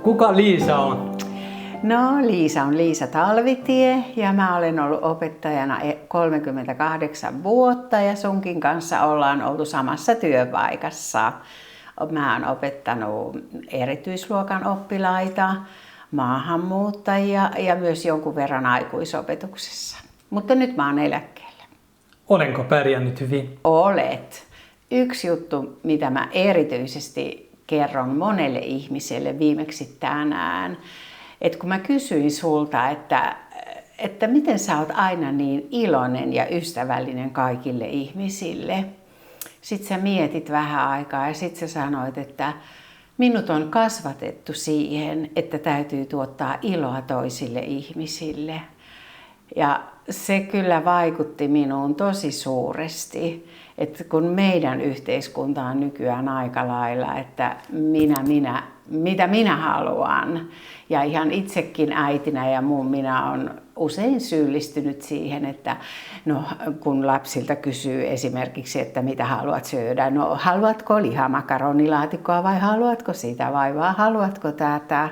Kuka Liisa on? No, Liisa on Liisa Talvitie ja mä olen ollut opettajana 38 vuotta ja sunkin kanssa ollaan oltu samassa työpaikassa. Mä oon opettanut erityisluokan oppilaita, maahanmuuttajia ja myös jonkun verran aikuisopetuksessa. Mutta nyt mä oon eläkkeellä. Olenko pärjännyt hyvin? Olet. Yksi juttu, mitä mä erityisesti kerron monelle ihmiselle viimeksi tänään, että kun mä kysyin sulta, että miten sä oot aina niin iloinen ja ystävällinen kaikille ihmisille. Sitten sä mietit vähän aikaa ja sitten sä sanoit, että minut on kasvatettu siihen, että täytyy tuottaa iloa toisille ihmisille. Ja se kyllä vaikutti minuun tosi suuresti, että kun meidän yhteiskunta on nykyään aika lailla, että mitä minä haluan. Ja ihan itsekin äitinä ja minä on usein syyllistynyt siihen, että no, kun lapsilta kysyy esimerkiksi, että mitä haluat syödä. No, haluatko lihamakaronilaatikkoa vai haluatko sitä vai vaan haluatko tätä?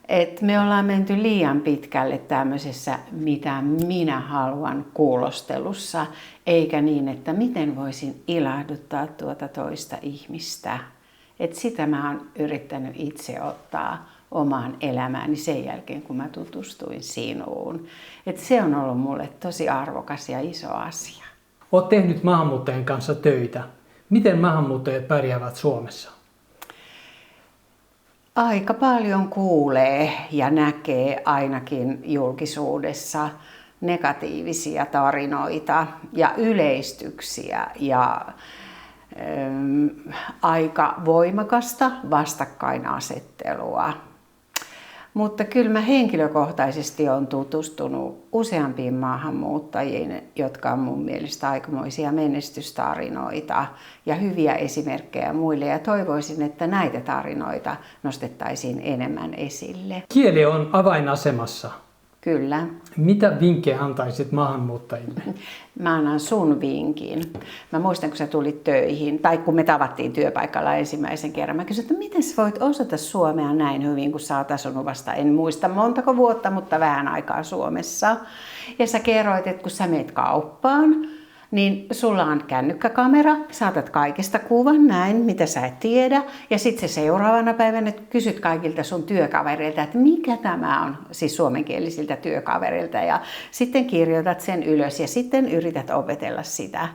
Et me ollaan menty liian pitkälle tämmöisessä mitä minä haluan kuulostelussa, eikä niin, että miten voisin ilahduttaa tuota toista ihmistä. Et sitä mä oon yrittänyt itse ottaa omaan elämääni sen jälkeen, kun mä tutustuin sinuun. Et se on ollut mulle tosi arvokas ja iso asia. Olet tehnyt maahanmuuttajien kanssa töitä. Miten maahanmuuttajat pärjäävät Suomessa? Aika paljon kuulee ja näkee ainakin julkisuudessa negatiivisia tarinoita ja yleistyksiä ja aika voimakasta vastakkainasettelua. Mutta kyllä mä henkilökohtaisesti olen tutustunut useampiin maahanmuuttajiin, jotka on mun mielestä aikamoisia menestystarinoita ja hyviä esimerkkejä muille. Ja toivoisin, että näitä tarinoita nostettaisiin enemmän esille. Kieli on avainasemassa. Kyllä. Mitä vinkkejä antaisit maahanmuuttajille? Mä annan sun vinkin. Mä muistan, kun sä tulit töihin, tai kun me tavattiin työpaikalla ensimmäisen kerran. Mä kysyin, että miten sä voit osata suomea näin hyvin, kun sä oot asunut vasta, en muista montako vuotta, mutta vähän aikaa Suomessa. Ja sä kerroit, että kun sä meet kauppaan, niin sulla on kännykkäkamera, saatat kaikesta kuvan näin, mitä sä et tiedä. Ja sitten se seuraavana päivänä kysyt kaikilta sun työkavereilta, että mikä tämä on, siis suomenkielisiltä työkavereilta. Ja sitten kirjoitat sen ylös ja sitten yrität opetella sitä.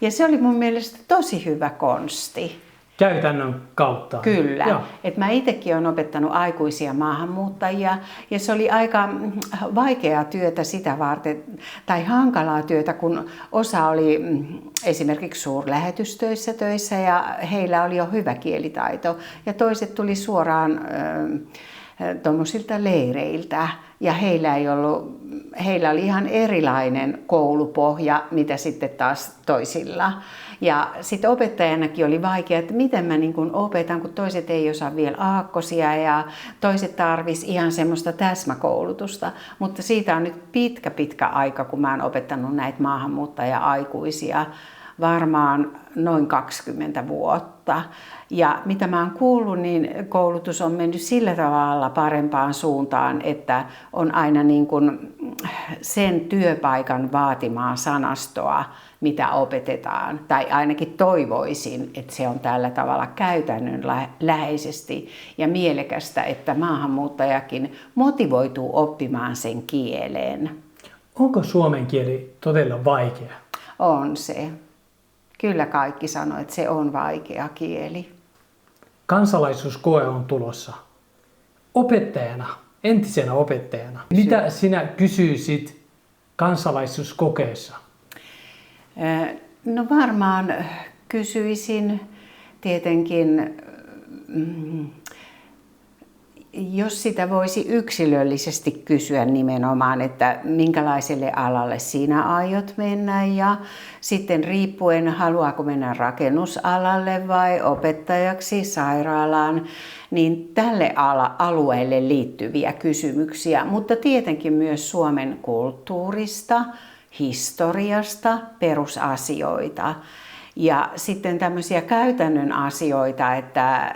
Ja se oli mun mielestä tosi hyvä konsti. Käytännön kautta. Kyllä. Et mä itsekin olen opettanut aikuisia maahanmuuttajia ja se oli aika vaikeaa työtä sitä varten tai hankalaa työtä, kun osa oli esimerkiksi suurlähetystöissä töissä ja heillä oli jo hyvä kielitaito ja toiset tuli suoraan tuommoisilta leireiltä ja heillä oli ihan erilainen koulupohja, mitä sitten taas toisilla. Ja sitten opettajanakin oli vaikea, että miten mä niin kun opetan, kun toiset ei osaa vielä aakkosia ja toiset tarvis ihan semmoista täsmäkoulutusta. Mutta siitä on nyt pitkä aika, kun mä oon opettanut näitä maahanmuuttaja-aikuisia, varmaan noin 20 vuotta. Ja mitä mä oon kuullut, niin koulutus on mennyt sillä tavalla parempaan suuntaan, että on aina niin kuin sen työpaikan vaatimaa sanastoa, mitä opetetaan. Tai ainakin toivoisin, että se on tällä tavalla käytännönläheisesti ja mielekästä, että maahanmuuttajakin motivoituu oppimaan sen kielen. Onko suomen kieli todella vaikea? On se. Kyllä kaikki sanoo, että se on vaikea kieli. Kansalaisuuskoe on tulossa. Opettajana, entisenä opettajana, mitä sinä kysyisit kansalaisuuskokeessa? No varmaan kysyisin tietenkin, jos sitä voisi yksilöllisesti kysyä nimenomaan, että minkälaiselle alalle sinä aiot mennä ja sitten riippuen haluaako mennä rakennusalalle vai opettajaksi sairaalaan, niin tälle alueelle liittyviä kysymyksiä, mutta tietenkin myös Suomen kulttuurista, historiasta, perusasioita. Ja sitten tämmöisiä käytännön asioita, että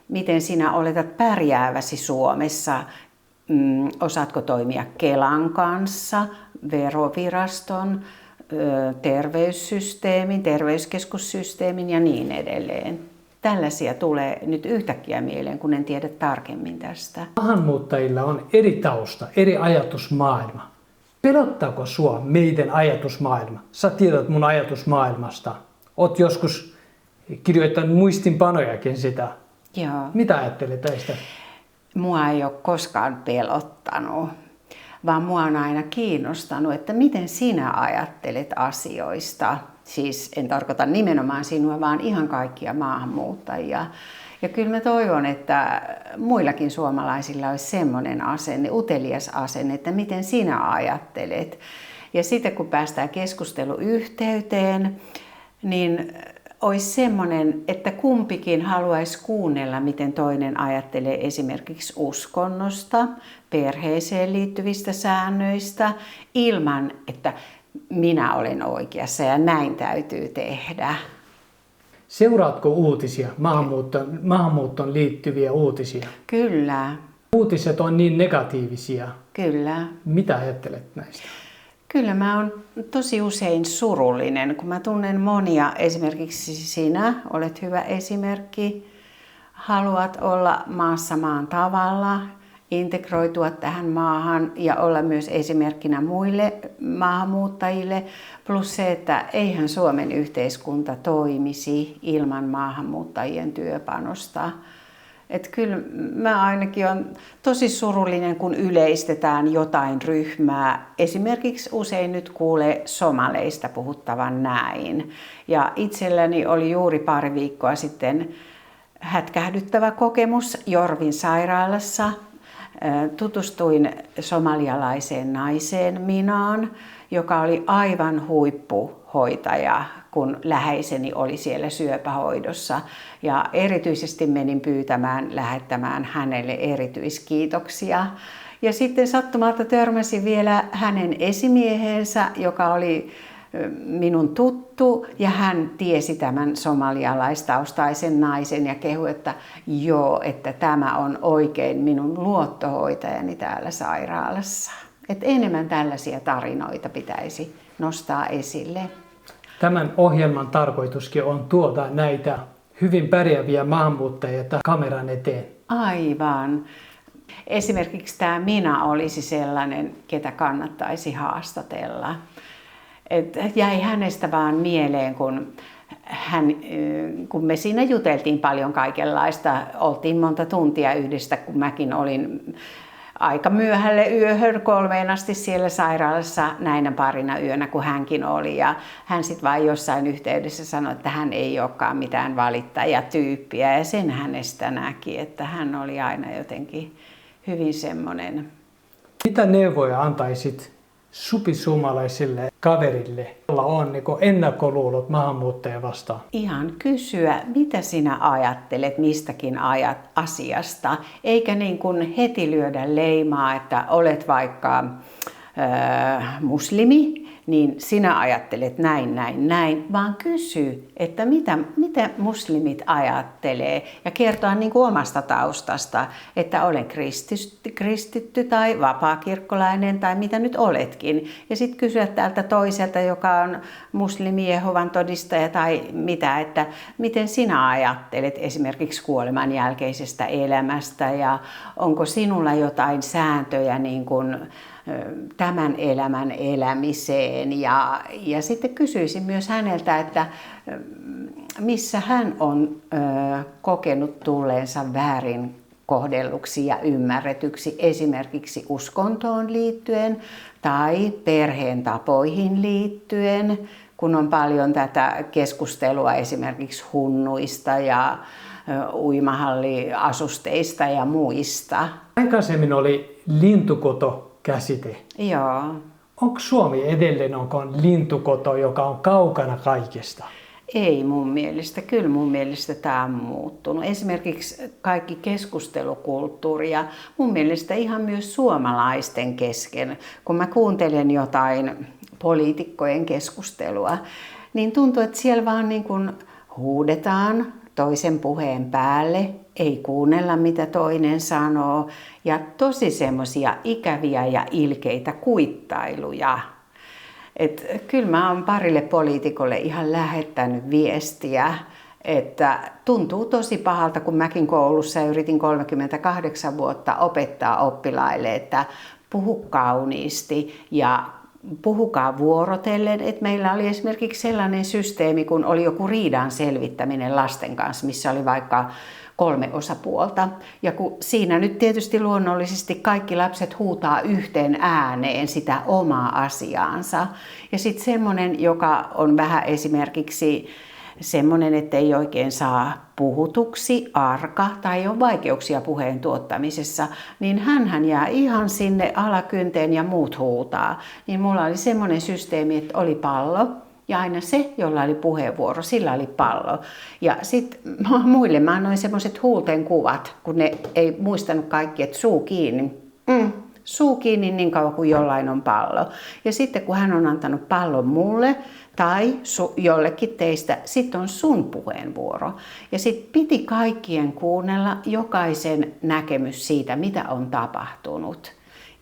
miten sinä oletat pärjääväsi Suomessa. Osaatko toimia Kelan kanssa, veroviraston, terveyssysteemin, terveyskeskussysteemin ja niin edelleen. Tällaisia tulee nyt yhtäkkiä mieleen, kun en tiedä tarkemmin tästä. Maahanmuuttajilla on eri tausta, eri ajatusmaailma. Pelottaako sua meidän ajatusmaailma? Sä tiedät mun ajatusmaailmasta. Oot joskus kirjoittanut muistinpanojakin sitä. Joo. Mitä ajattelet tästä? Mua ei ole koskaan pelottanut, vaan mua on aina kiinnostanut, että miten sinä ajattelet asioista. Siis en tarkoita nimenomaan sinua, vaan ihan kaikkia maahanmuuttajia. Ja kyllä mä toivon, että muillakin suomalaisilla olisi semmoinen asenne, utelias asenne, että miten sinä ajattelet. Ja sitten kun päästään keskusteluyhteyteen, niin olisi semmoinen, että kumpikin haluaisi kuunnella, miten toinen ajattelee esimerkiksi uskonnosta, perheeseen liittyvistä säännöistä, ilman että minä olen oikeassa ja näin täytyy tehdä. Seuraatko uutisia, maahanmuuttoon liittyviä uutisia? Kyllä. Uutiset on niin negatiivisia. Kyllä. Mitä ajattelet näistä? Kyllä mä oon tosi usein surullinen, kun mä tunnen monia, esimerkiksi sinä olet hyvä esimerkki, haluat olla maassa maan tavalla, integroitua tähän maahan ja olla myös esimerkkinä muille maahanmuuttajille, plus se, että eihän Suomen yhteiskunta toimisi ilman maahanmuuttajien työpanosta. Että kyllä mä ainakin olen tosi surullinen, kun yleistetään jotain ryhmää. Esimerkiksi usein nyt kuulee somaleista puhuttavan näin. Ja itselläni oli juuri pari viikkoa sitten hätkähdyttävä kokemus Jorvin sairaalassa. Tutustuin somalialaiseen naiseen Minaan, joka oli aivan huippuhoitaja, kun läheiseni oli siellä syöpähoidossa. Ja erityisesti menin lähettämään hänelle erityiskiitoksia. Ja sitten sattumalta törmäsin vielä hänen esimieheensä, joka oli minun tuttu, ja hän tiesi tämän somalialaistaustaisen naisen ja kehui, että joo, että tämä on oikein minun luottohoitajani täällä sairaalassa. Että enemmän tällaisia tarinoita pitäisi nostaa esille. Tämän ohjelman tarkoituskin on tuoda näitä hyvin pärjääviä maahanmuuttajia kameran eteen. Aivan. Esimerkiksi tämä Mina olisi sellainen, ketä kannattaisi haastatella. Jäi hänestä vaan mieleen, kun me siinä juteltiin paljon kaikenlaista. Oltiin monta tuntia yhdessä, kun mäkin olin aika myöhälle yöhön 3 asti siellä sairaalassa näinä parina yönä, kun hänkin oli. Ja hän sitten vain jossain yhteydessä sanoi, että hän ei olekaan mitään valittajatyyppiä. Ja sen hänestä näki, että hän oli aina jotenkin hyvin semmoinen. Mitä neuvoja antaisit supisuomalaisille kaverille, jolla on ennakkoluulot maahanmuuttajia vastaan? Ihan kysyä, mitä sinä ajattelet mistäkin asiasta, eikä niin kuin heti lyödä leimaa, että olet vaikka muslimi, niin sinä ajattelet näin, vaan kysy, että mitä muslimit ajattelee ja kertoa niin kuin omasta taustasta, että olen kristitty tai vapaakirkkolainen tai mitä nyt oletkin. Ja sitten kysyä tältä toiselta, joka on muslimi, Jehovan todistaja tai mitä, että miten sinä ajattelet esimerkiksi kuoleman jälkeisestä elämästä ja onko sinulla jotain sääntöjä niin kuin tämän elämän elämiseen ja sitten kysyisin myös häneltä, että missä hän on kokenut tulleensa väärin kohdelluksi ja ymmärretyksi esimerkiksi uskontoon liittyen tai perheen tapoihin liittyen, kun on paljon tätä keskustelua esimerkiksi hunnuista ja uimahalliasusteista ja muista. Aikaisemmin oli lintukoto-käsite. Joo. Onko Suomi edelleen lintukoto, joka on kaukana kaikesta? Ei mun mielestä. Kyllä mun mielestä tämä on muuttunut. Esimerkiksi kaikki keskustelukulttuuri ja mun mielestä ihan myös suomalaisten kesken. Kun mä kuuntelen jotain poliitikkojen keskustelua, niin tuntuu, että siellä vaan niin kuin huudetaan toisen puheen päälle, ei kuunnella mitä toinen sanoo ja tosi semmoisia ikäviä ja ilkeitä kuittailuja. Kyllä mä oon parille poliitikolle ihan lähettänyt viestiä, että tuntuu tosi pahalta, kun mäkin koulussa yritin 38 vuotta opettaa oppilaille, että puhu kauniisti ja puhukaa vuorotellen. Että meillä oli esimerkiksi sellainen systeemi, kun oli joku riidan selvittäminen lasten kanssa, missä oli vaikka 3 osapuolta. Ja kun siinä nyt tietysti luonnollisesti kaikki lapset huutaa yhteen ääneen sitä omaa asiaansa. Ja sitten semmoinen, joka on vähän esimerkiksi semmoinen, että ei oikein saa puhutuksi, arka tai on vaikeuksia puheen tuottamisessa, niin hänhän jää ihan sinne alakynteen ja muut huutaa. Niin mulla oli semmoinen systeemi, että oli pallo ja aina se, jolla oli puheenvuoro, sillä oli pallo. Ja sitten muille mä annoin semmoiset huulten kuvat, kun ne ei muistanut kaikki, että suu kiinni. Suu kiinni niin kauan kuin jollain on pallo. Ja sitten kun hän on antanut pallon mulle tai jollekin teistä, sitten on sun puheenvuoro. Ja sitten piti kaikkien kuunnella jokaisen näkemys siitä, mitä on tapahtunut.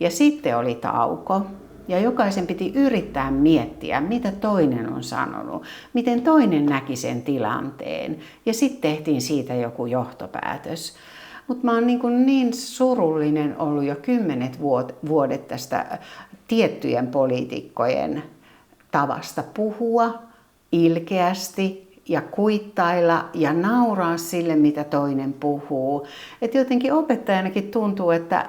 Ja sitten oli tauko. Ja jokaisen piti yrittää miettiä, mitä toinen on sanonut, miten toinen näki sen tilanteen. Ja sitten tehtiin siitä joku johtopäätös. Mutta mä oon niin surullinen ollut jo 10 vuodet tästä tiettyjen poliitikkojen tavasta puhua ilkeästi ja kuittailla ja nauraa sille, mitä toinen puhuu. Et jotenkin opettajanakin tuntuu, että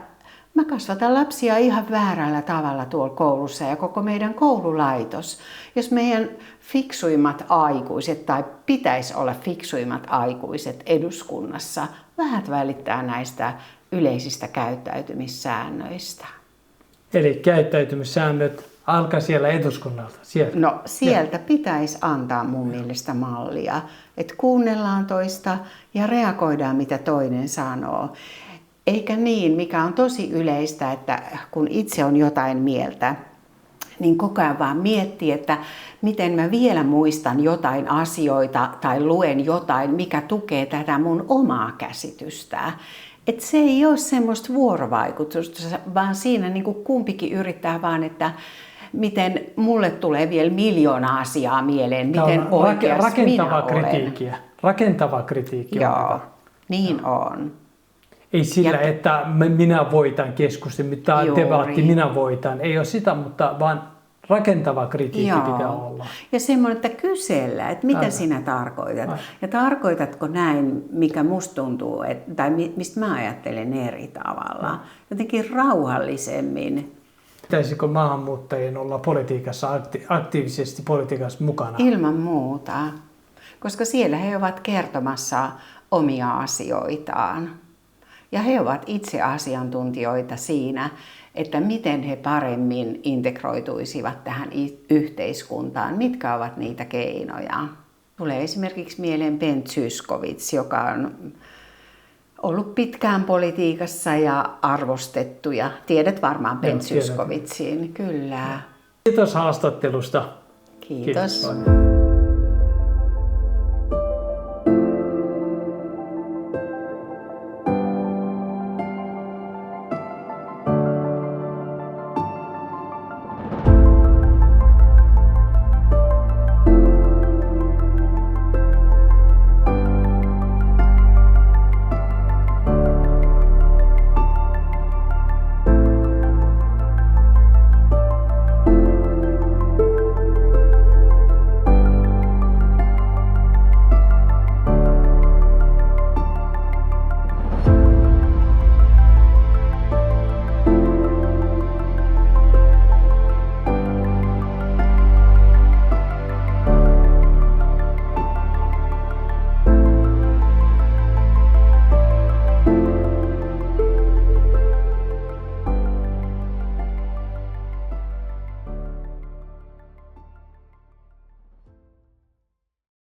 mä kasvatan lapsia ihan väärällä tavalla tuolla koulussa ja koko meidän koululaitos. Jos meidän fiksuimmat aikuiset tai pitäisi olla fiksuimmat aikuiset eduskunnassa vähät välittää näistä yleisistä käyttäytymissäännöistä. Eli käyttäytymissäännöt alkaa siellä eduskunnalta? Sieltä. No sieltä pitäisi antaa mun mielestä mallia, että kuunnellaan toista ja reagoidaan mitä toinen sanoo. Eikä niin, mikä on tosi yleistä, että kun itse on jotain mieltä, niin koko ajan vaan miettii, että miten mä vielä muistan jotain asioita tai luen jotain, mikä tukee tätä mun omaa käsitystä. Että se ei ole semmoista vuorovaikutusta, vaan siinä niin kuin kumpikin yrittää vaan, että miten mulle tulee vielä 1 miljoona asiaa mieleen, miten oikeasti minä olen. Rakentava kritiikki. Joo, niin on. Ei sillä, että minä voitan keskustelun, tai debatti minä voitan. Ei ole sitä, mutta vaan rakentava kritiikki pitää olla. Ja semmoinen, että kysellä, että mitä sinä tarkoitat. Ja tarkoitatko näin, mikä musta tuntuu, tai mistä mä ajattelen eri tavalla. Jotenkin rauhallisemmin. Pitäisikö maahanmuuttajien olla politiikassa, aktiivisesti politiikassa mukana? Ilman muuta, koska siellä he ovat kertomassa omia asioitaan. Ja he ovat itse asiantuntijoita siinä, että miten he paremmin integroituisivat tähän yhteiskuntaan, mitkä ovat niitä keinoja. Tulee esimerkiksi mieleen Ben Zyskowicz, joka on ollut pitkään politiikassa ja arvostettu. Ja tiedät varmaan Ben Zyskowiczin, kyllä. Kiitos haastattelusta. Kiitos.